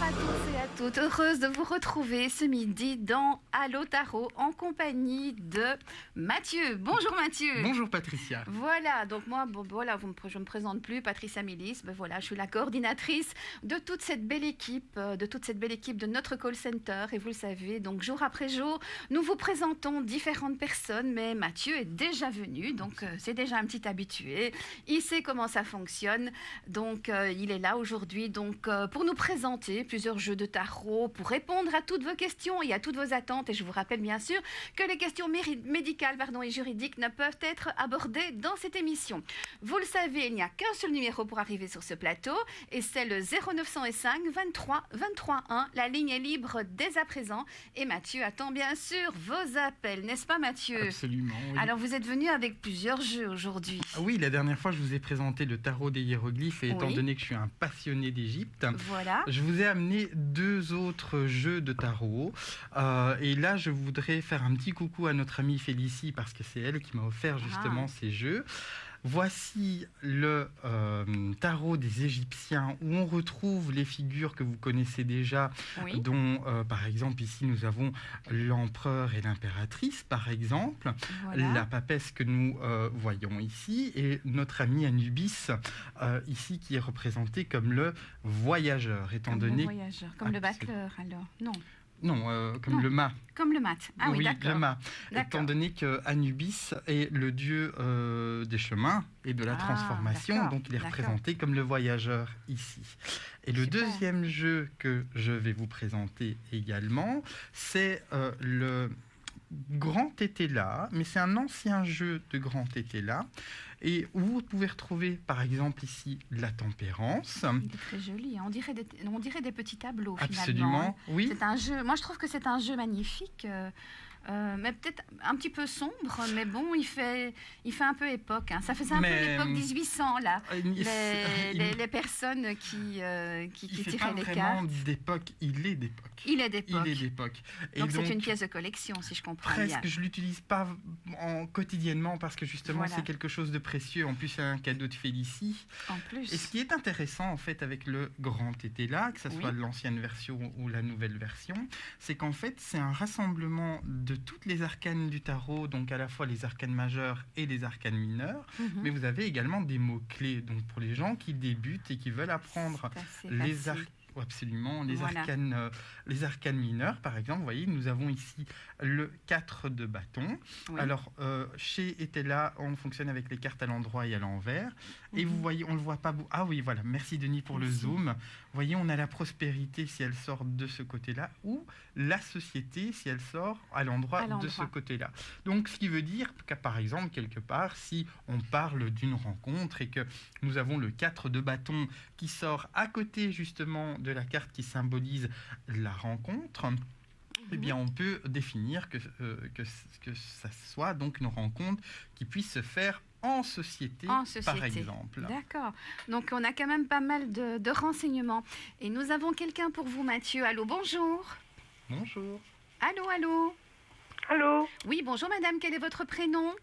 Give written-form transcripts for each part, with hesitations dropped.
à tous et à toutes, heureuse de vous retrouver ce midi dans Allo Tarot en compagnie de Mathieu. Bonjour Mathieu. Bonjour Patricia. Voilà, donc moi, je ne me présente plus, Patricia Milis, voilà, je suis la coordinatrice de toute cette belle équipe, de notre call center. Et vous le savez, donc jour après jour, nous vous présentons différentes personnes, mais Mathieu est déjà venu, donc c'est déjà un petit habitué. Il sait comment ça fonctionne, donc il est là aujourd'hui donc pour nous présenter plusieurs jeux de tarot, pour répondre à toutes vos questions et à toutes vos attentes. Et je vous rappelle bien sûr que les questions médicales et juridiques ne peuvent être abordées dans cette émission. Vous le savez, il n'y a qu'un seul numéro pour arriver sur ce plateau et c'est le 0905 23 23 1. La ligne est libre dès à présent et Mathieu attend bien sûr vos appels, n'est-ce pas Mathieu? Absolument, oui. Alors vous êtes venu avec plusieurs jeux aujourd'hui. Oui, la dernière fois je vous ai présenté le tarot des hiéroglyphes et étant donné que je suis un passionné d'Égypte, voilà. Je vous ai amené deux autres jeux de tarot et là je voudrais faire un petit coucou à notre amie Félicie parce que c'est elle qui m'a offert justement ces jeux. Voici le tarot des Égyptiens où on retrouve les figures que vous connaissez déjà, dont par exemple ici nous avons l'empereur et l'impératrice par exemple, la papesse que nous voyons ici et notre ami Anubis ici qui est représenté comme le voyageur, étant donné... Comme le battleur alors, non. Non, comme le mât. Comme le mat. Ah oui, d'accord. Le mât. Étant donné que Anubis est le dieu des chemins et de la transformation, donc il est représenté comme le voyageur ici. Et le deuxième jeu que je vais vous présenter également, c'est le Grand Tétéla, mais c'est un ancien jeu de Grand Tétéla, et où vous pouvez retrouver par exemple ici la tempérance. Il est très joli, on dirait des petits tableaux finalement. Absolument, oui. C'est un jeu, moi je trouve que c'est un jeu magnifique, mais peut-être un petit peu sombre, mais bon, il fait un peu époque. Ça faisait un peu l'époque 1800 là. Les personnes qui tiraient les cartes. D'époque, il est d'époque. Il est d'époque. Donc c'est une pièce de collection, si je comprends bien. Presque, je l'utilise pas quotidiennement parce que justement c'est quelque chose de précieux. En plus, c'est un cadeau de Félicie. En plus. Et ce qui est intéressant en fait avec le Grand Tétéla, que ce soit l'ancienne version ou la nouvelle version, c'est qu'en fait c'est un rassemblement de toutes les arcanes du tarot, donc à la fois les arcanes majeures et les arcanes mineures, mais vous avez également des mots-clés, donc pour les gens qui débutent et qui veulent apprendre les arcanes. Absolument, les arcanes mineures, par exemple, vous voyez, nous avons ici le 4 de bâton. Alors, chez Etela, on fonctionne avec les cartes à l'endroit et à l'envers. Et vous voyez, on ne le voit pas. Ah oui, voilà, merci Denis pour le zoom. Vous voyez, on a la prospérité si elle sort de ce côté-là, ou la société si elle sort à l'endroit de ce côté-là. Donc, ce qui veut dire que, par exemple, quelque part, si on parle d'une rencontre et que nous avons le 4 de bâton qui sort à côté, justement, de la carte qui symbolise la rencontre, eh bien, on peut définir que ça soit donc une rencontre qui puisse se faire en société, par exemple. D'accord. Donc, on a quand même pas mal de renseignements. Et nous avons quelqu'un pour vous, Mathieu. Allô, bonjour. Bonjour. Allô. Allô. Oui, bonjour madame. Quel est votre prénom?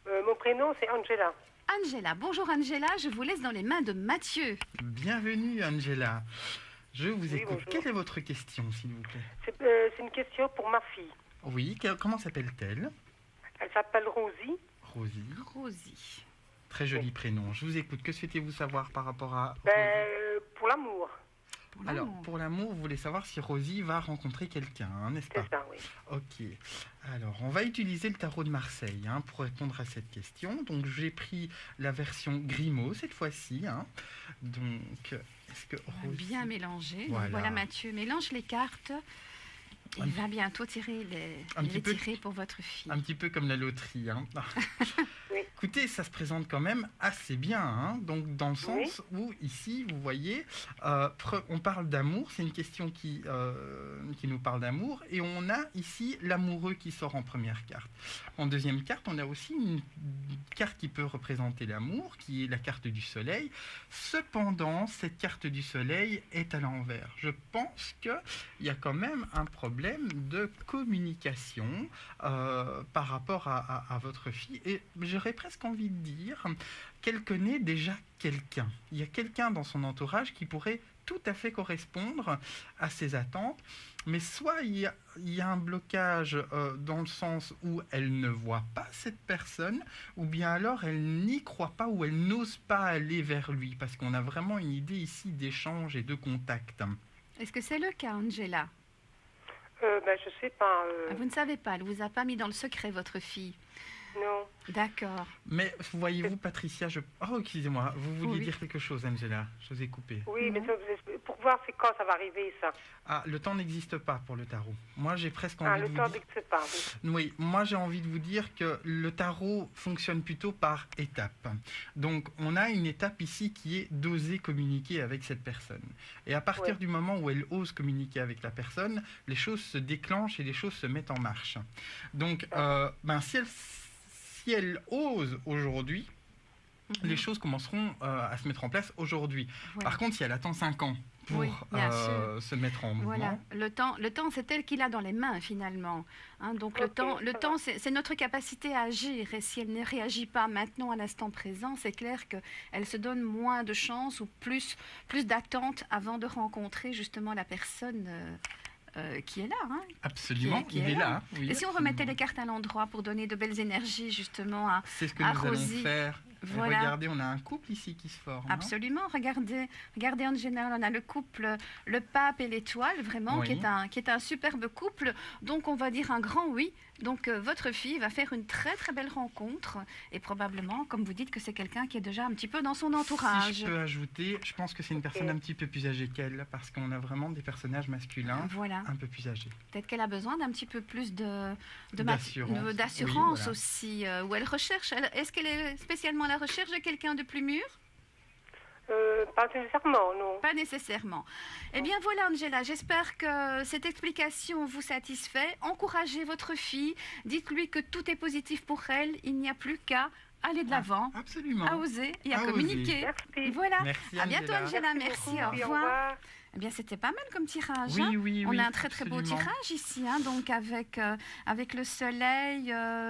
Mon prénom, c'est Angela. Angela. Bonjour Angela, je vous laisse dans les mains de Mathieu. Bienvenue Angela. Je vous écoute. Bonjour. Quelle est votre question, s'il vous plaît? C'est une question pour ma fille. Oui, comment s'appelle-t-elle? Elle s'appelle Rosie. Rosie. Très joli prénom. Je vous écoute. Que souhaitez-vous savoir par rapport à... Pour l'amour. Alors, pour l'amour, vous voulez savoir si Rosie va rencontrer quelqu'un, n'est-ce pas? C'est ça, oui. Ok. Alors, on va utiliser le tarot de Marseille pour répondre à cette question. Donc, j'ai pris la version Grimaud cette fois-ci. Donc, est-ce que Rosie... Bien mélangé. Voilà Mathieu, mélange les cartes. Il va bientôt tirer tirer pour votre fille. Un petit peu comme la loterie. Oui. Écoutez, ça se présente quand même assez bien. Donc, dans le sens où, ici, vous voyez, on parle d'amour. C'est une question qui nous parle d'amour. Et on a ici l'amoureux qui sort en première carte. En deuxième carte, on a aussi une carte qui peut représenter l'amour, qui est la carte du soleil. Cependant, cette carte du soleil est à l'envers. Je pense qu'il y a quand même un problème de communication par rapport à votre fille. Et j'ai j'aurais presque envie de dire qu'elle connaît déjà quelqu'un. Il y a quelqu'un dans son entourage qui pourrait tout à fait correspondre à ses attentes, mais soit il y a un blocage dans le sens où elle ne voit pas cette personne, ou bien alors elle n'y croit pas ou elle n'ose pas aller vers lui, parce qu'on a vraiment une idée ici d'échange et de contact. Est-ce que c'est le cas, Angela? Je sais pas. Vous ne savez pas, elle ne vous a pas mis dans le secret, votre fille? Non. D'accord. Mais voyez-vous, Patricia, Oh, excusez-moi, vous vouliez Oui. dire quelque chose, Angela. Je vous ai coupé. Oui, mais Non. pour voir c'est quand ça va arriver, ça. Ah, le temps n'existe pas pour le tarot. Moi, j'ai presque Ah, envie le de temps vous dire... n'existe pas, oui. Oui, moi j'ai envie de vous dire que le tarot fonctionne plutôt par étapes. Donc on a une étape ici qui est d'oser communiquer avec cette personne. Et à partir Ouais. du moment où elle ose communiquer avec la personne, les choses se déclenchent et les choses se mettent en marche. Donc si elle ose aujourd'hui, les choses commenceront à se mettre en place aujourd'hui. Voilà. Par contre, si elle attend 5 ans pour Oui, bien sûr. se mettre en mouvement... Voilà, le temps, c'est elle qui l'a dans les mains finalement. Hein, donc Ok, ça le va. temps, c'est notre capacité à agir. Et si elle ne réagit pas maintenant à l'instant présent, c'est clair qu'elle se donne moins de chances ou plus d'attente avant de rencontrer justement la personne qui est là. Hein. Absolument, qui il est est là. là. Oui, Et si on absolument. remettait les cartes à l'endroit pour donner de belles énergies justement à... C'est ce que à nous allons Rosie. faire. Et Voilà. regardez, on a un couple ici qui se forme. hein. Absolument, regardez en général, on a le couple, le pape et l'étoile, vraiment, Oui. qui est un superbe couple. Donc, on va dire un grand oui. Donc, votre fille va faire une très, très belle rencontre. Et probablement, comme vous dites, que c'est quelqu'un qui est déjà un petit peu dans son entourage. Si je peux ajouter, je pense que c'est une personne un petit peu plus âgée qu'elle, parce qu'on a vraiment des personnages masculins Voilà. un peu plus âgés. Peut-être qu'elle a besoin d'un petit peu plus D'assurance. d'assurance Oui, voilà. aussi, où elle recherche. Est-ce qu'elle est spécialement à la recherche de quelqu'un de plus mûr? Pas nécessairement, non. Pas nécessairement. Eh bien voilà, Angela, j'espère que cette explication vous satisfait. Encouragez votre fille, dites-lui que tout est positif pour elle, il n'y a plus qu'à aller de l'avant, Absolument. à oser et à À communiquer. Merci. Voilà. Merci, À bientôt, Angela. Merci. beaucoup, Au puis revoir. Eh bien, c'était pas mal comme tirage. Oui, hein. oui, On oui. a un très très beau absolument. tirage ici, hein, donc avec le soleil.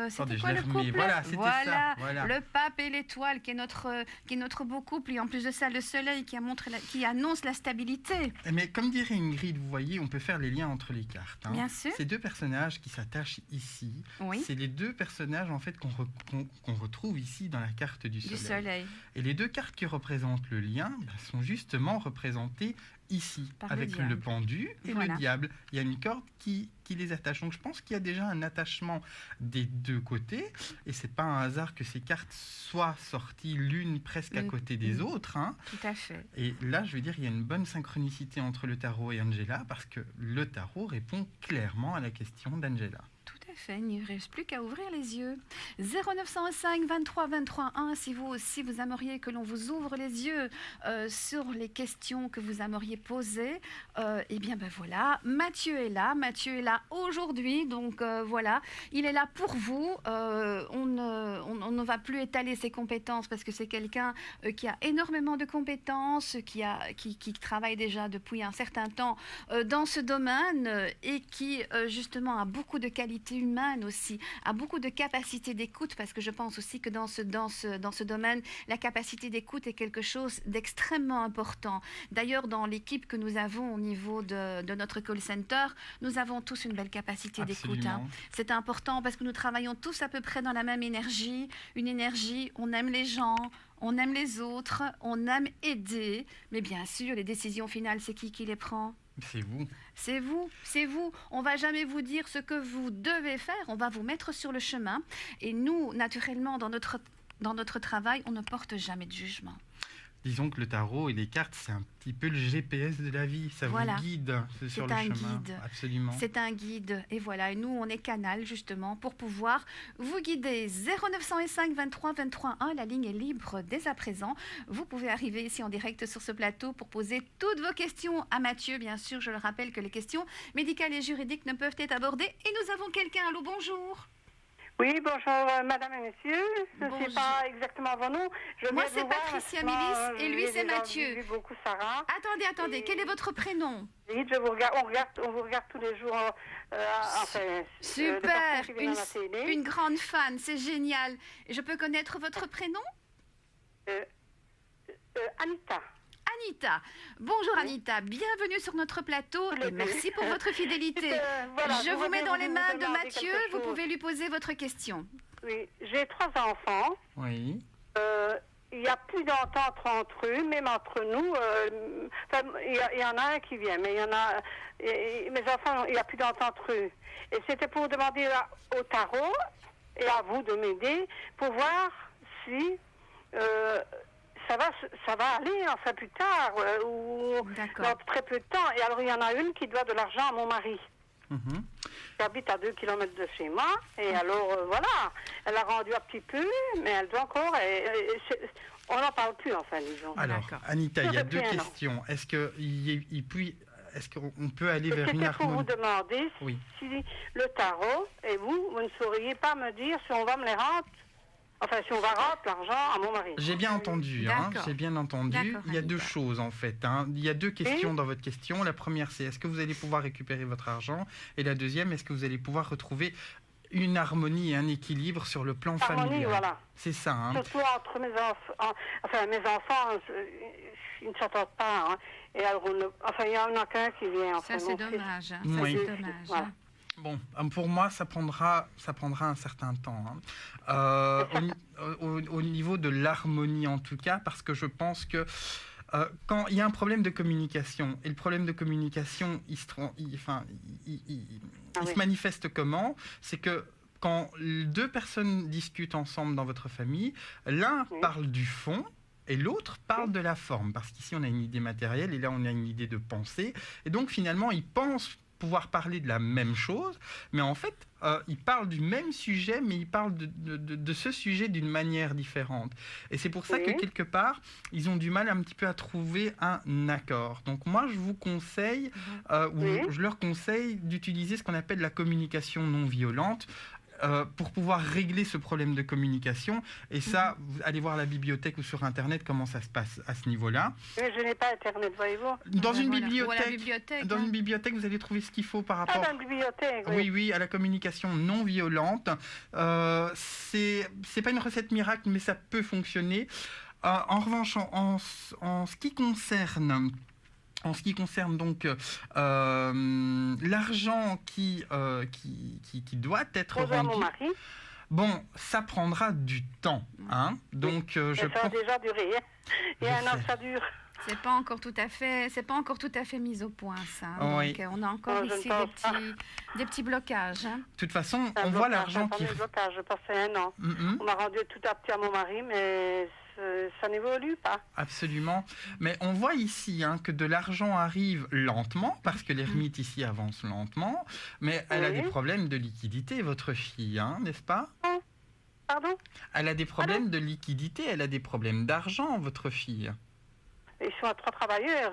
C'était Attendez, quoi je le l'ai remis. couple? Voilà, c'était ça. Voilà. Le pape et l'étoile qui est notre beau couple. Et en plus de ça, le soleil qui annonce la stabilité. Mais comme dirait Ingrid, vous voyez, on peut faire les liens entre les cartes. hein. Bien sûr. Ces deux personnages qui s'attachent ici, Oui. c'est les deux personnages en fait qu'on retrouve ici dans la carte du Du soleil. soleil. Et les deux cartes qui représentent le lien sont justement représentées ici, Par le avec diable. le pendu et Voilà. le diable. Il y a une corde qui les attache. Donc je pense qu'il y a déjà un attachement des deux côtés. Et c'est pas un hasard que ces cartes soient sorties l'une presque à Mm. côté des Mm. autres. hein. Tout à fait. Et là, je veux dire, il y a une bonne synchronicité entre le tarot et Angela, parce que le tarot répond clairement à la question d'Angela. Tout à fait, il ne reste plus qu'à ouvrir les yeux. 0905 23 23 1, si vous aussi vous aimeriez que l'on vous ouvre les yeux sur les questions que vous aimeriez poser, eh bien ben voilà, Mathieu est là aujourd'hui, donc voilà, il est là pour vous. On ne va plus étaler ses compétences parce que c'est quelqu'un qui a énormément de compétences, qui travaille déjà depuis un certain temps dans ce domaine et qui justement a beaucoup de qualités humaines aussi, a beaucoup de capacité d'écoute, parce que je pense aussi que dans ce domaine, la capacité d'écoute est quelque chose d'extrêmement important. D'ailleurs, dans l'équipe que nous avons au niveau de notre call center, nous avons tous une belle capacité d'écoute. hein. Absolument. C'est important parce que nous travaillons tous à peu près dans la même énergie. Une énergie, on aime les gens, on aime les autres, on aime aider. Mais bien sûr, les décisions finales, c'est qui les prend? C'est vous. C'est vous, c'est vous. On va jamais vous dire ce que vous devez faire, on va vous mettre sur le chemin. Et nous, naturellement, dans notre travail, on ne porte jamais de jugement. Disons que le tarot et les cartes, c'est un petit peu le GPS de la vie. Ça Voilà. vous guide sur le un chemin. guide. Absolument. C'est un guide. Et voilà, et nous, on est canal justement pour pouvoir vous guider. 0905 23 23 1, la ligne est libre dès à présent. Vous pouvez arriver ici en direct sur ce plateau pour poser toutes vos questions à Mathieu. Bien sûr, je le rappelle que les questions médicales et juridiques ne peuvent être abordées. Et nous avons quelqu'un. Allô, bonjour. Oui, bonjour, madame et monsieur. Je ne sais pas exactement vos noms. Moi, c'est Patricia Milis et lui, c'est Mathieu. Beaucoup Sarah. Attendez, quel est votre prénom? Oui, on vous regarde tous les jours. Super, une grande fan, c'est génial. Je peux connaître votre prénom? Anita. Anita. Bonjour Anita, bienvenue sur notre plateau et merci pour votre fidélité. Je vous mets dans les mains de Mathieu, vous pouvez lui poser votre question. Oui, j'ai 3 enfants. Oui. Il n'y a plus d'entente entre eux, même entre nous. Il y en a un qui vient, mais il y en a... mes enfants, il n'y a plus d'entente entre eux. Et c'était pour demander au tarot et à vous de m'aider pour voir si... ça va aller, enfin, plus tard, ou dans très peu de temps. Et alors, il y en a une qui doit de l'argent à mon mari. Qui habite à 2 kilomètres de chez moi. Et alors, voilà, elle a rendu un petit peu, mais elle doit encore... on n'en parle plus, enfin, disons. Alors, Anita, il y a 2 questions. Est-ce qu'on peut aller vers une harmonie? C'était pour vous demander si le tarot, et vous ne sauriez pas me dire si on va me les rendre. Enfin, si on va rendre l'argent à mon mari. J'ai bien entendu, j'ai bien entendu. Il y a 2 choses, en fait. Il y a 2 questions dans votre question. La première, c'est est-ce que vous allez pouvoir récupérer votre argent? Et la deuxième, est-ce que vous allez pouvoir retrouver une harmonie et un équilibre sur le plan familial? Voilà. C'est ça. Surtout entre mes enfants. Enfin, mes enfants, ils ne s'entendent pas. Et alors, il y en a qu'un qui vient. Ça, c'est dommage. Oui. C'est dommage. Voilà. Bon, pour moi, ça prendra un certain temps. Au niveau de l'harmonie, en tout cas, parce que je pense que quand il y a un problème de communication, et le problème de communication, il se manifeste comment? C'est que quand 2 personnes discutent ensemble dans votre famille, l'un parle du fond, et l'autre parle de la forme. Parce qu'ici, on a une idée matérielle, et là, on a une idée de pensée. Et donc, finalement, ils pensent pouvoir parler de la même chose, mais en fait, ils parlent du même sujet, mais ils parlent de ce sujet d'une manière différente. Et c'est pour ça que, quelque part, ils ont du mal un petit peu à trouver un accord. Donc moi, je vous conseille, je leur conseille d'utiliser ce qu'on appelle la communication non violente, pour pouvoir régler ce problème de communication. Et ça, vous allez voir à la bibliothèque ou sur Internet comment ça se passe à ce niveau-là. Mais je n'ai pas Internet, voyez-vous. Dans une bibliothèque, vous allez trouver ce qu'il faut par rapport... dans une bibliothèque, oui, à la communication non violente. C'est pas une recette miracle, mais ça peut fonctionner. En revanche, en ce qui concerne... donc l'argent qui doit être rendu, bon, ça prendra du temps, Donc je pense. Ça a déjà duré. Il y a un an que ça dure. C'est pas encore tout à fait mis au point, ça. Donc on a encore ici des petits blocages. De toute façon, on voit l'argent qui. Je passais un an. On a rendu tout à petit à mon mari, mais ça n'évolue pas. Absolument. Mais on voit ici que de l'argent arrive lentement, parce que l'ermite ici avance lentement, mais elle a des problèmes de liquidité, votre fille, n'est-ce pas? Pardon? Elle a des problèmes de liquidité, elle a des problèmes d'argent, votre fille. Ils sont à 3 travailleurs.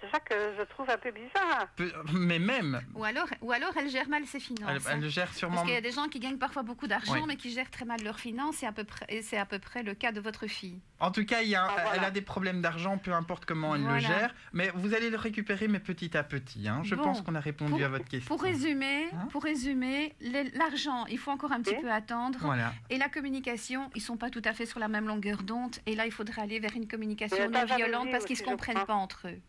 C'est ça que je trouve un peu bizarre. Mais même... Ou alors elle gère mal ses finances. Elle gère sûrement... Parce qu'il y a des gens qui gagnent parfois beaucoup d'argent, mais qui gèrent très mal leurs finances, et c'est à peu près le cas de votre fille. En tout cas, elle a des problèmes d'argent, peu importe comment elle le gère, mais vous allez le récupérer, mais petit à petit. Je pense qu'on a répondu à votre question. Pour résumer, l'argent, il faut encore un petit peu attendre. Et la communication, ils ne sont pas tout à fait sur la même longueur d'onde. Et là, il faudrait aller vers une communication non violente parce qu'ils ne se comprennent pas entre eux.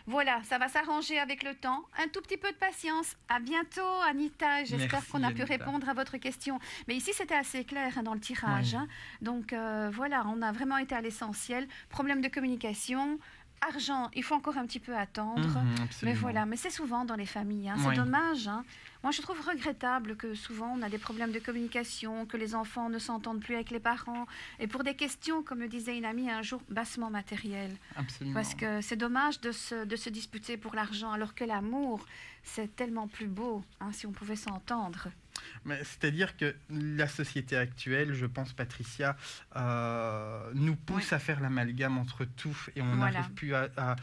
Voilà, ça va s'arranger avec le temps. Un tout petit peu de patience. À bientôt, Anita. J'espère qu'on a pu répondre à votre question. Mais ici, c'était assez clair dans le tirage. Donc voilà, on a vraiment été à l'essentiel. Problème de communication. Argent, il faut encore un petit peu attendre. Mais voilà, mais c'est souvent dans les familles. C'est dommage. Moi, je trouve regrettable que souvent, on a des problèmes de communication, que les enfants ne s'entendent plus avec les parents. Et pour des questions, comme me disait une amie un jour, bassement matérielles. Absolument. Parce que c'est dommage de se disputer pour l'argent, alors que l'amour, c'est tellement plus beau, si on pouvait s'entendre. Mais c'est-à-dire que la société actuelle, je pense, Patricia, nous pousse à faire l'amalgame entre tout et on n'arrive plus à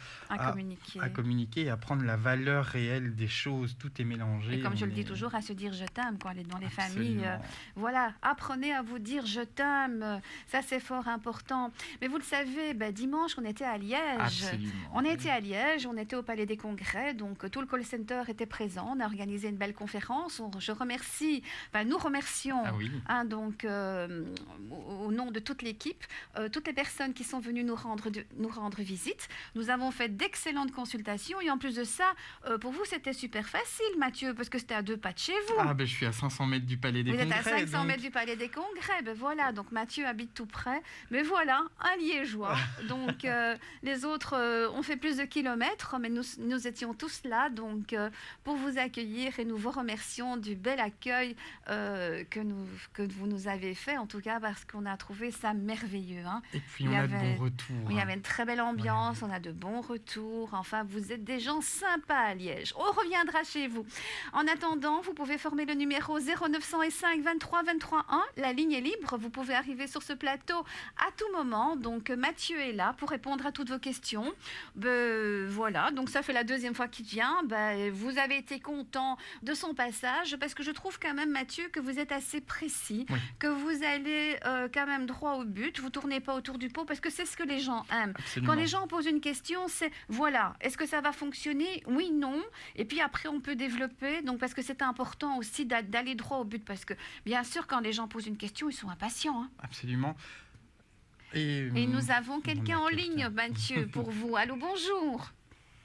communiquer et à prendre la valeur réelle des choses. Tout est mélangé. Et comme je le dis toujours, à se dire je t'aime, quoi. Dans les familles, voilà, apprenez à vous dire je t'aime. Ça, c'est fort important. Mais vous le savez, dimanche, on était à Liège. Absolument. On était à Liège, on était au Palais des Congrès, donc tout le call center était présent. On a organisé une belle conférence. Nous remercions, donc au nom de toute l'équipe, toutes les personnes qui sont venues nous rendre visite. Nous avons fait d'excellentes consultations et en plus de ça, pour vous, c'était super facile, Mathieu, parce que c'était à 2 pas de chez vous. Je suis à 500 mètres du Palais des Congrès. Vous êtes à 500 mètres du Palais des Congrès. Voilà, donc Mathieu habite tout près. Mais voilà, un Liégeois. Donc les autres ont fait plus de kilomètres, mais nous étions tous là donc pour vous accueillir et nous vous remercions du bel accueil que vous nous avez fait, en tout cas parce qu'on a trouvé ça merveilleux. Et puis on a de bons retours. Il y avait une très belle ambiance, on a de bons retours. Enfin, vous êtes des gens sympas à Liège. On reviendra chez vous. En attendant, vous pouvez former le numéro 0905 23 23 1. La ligne est libre. Vous pouvez arriver sur ce plateau à tout moment. Donc, Mathieu est là pour répondre à toutes vos questions. Voilà. Donc, ça fait la 2e fois qu'il vient. Vous avez été content de son passage parce que je trouve quand même, Mathieu, que vous êtes assez précis, que vous allez quand même droit au but. Vous tournez pas autour du pot parce que c'est ce que les gens aiment. Absolument. Quand les gens posent une question, c'est voilà, est-ce que ça va fonctionner? Oui, non. Et puis après, on peut développer. Donc, parce que c'est important aussi d'aller droit au but. Parce que, bien sûr, quand les gens posent une question, ils sont impatients. Absolument. Et nous avons quelqu'un en ligne, Mathieu, pour vous. Allô, bonjour.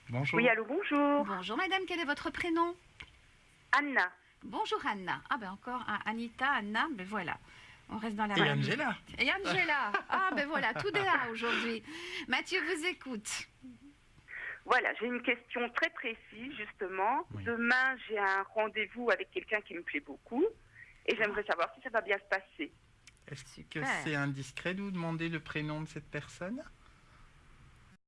Bonjour. Oui, allô, bonjour. Bonjour, madame. Quel est votre prénom? Anna. Bonjour, Anna. Encore Anita, Anna. Voilà. On reste dans la Et Angela. Et Angela. Voilà, tout est là aujourd'hui. Mathieu vous écoute. Voilà, j'ai une question très précise, justement. Oui. Demain, j'ai un rendez-vous avec quelqu'un qui me plaît beaucoup et j'aimerais savoir si ça va bien se passer. Est-ce que c'est indiscret de vous demander le prénom de cette personne?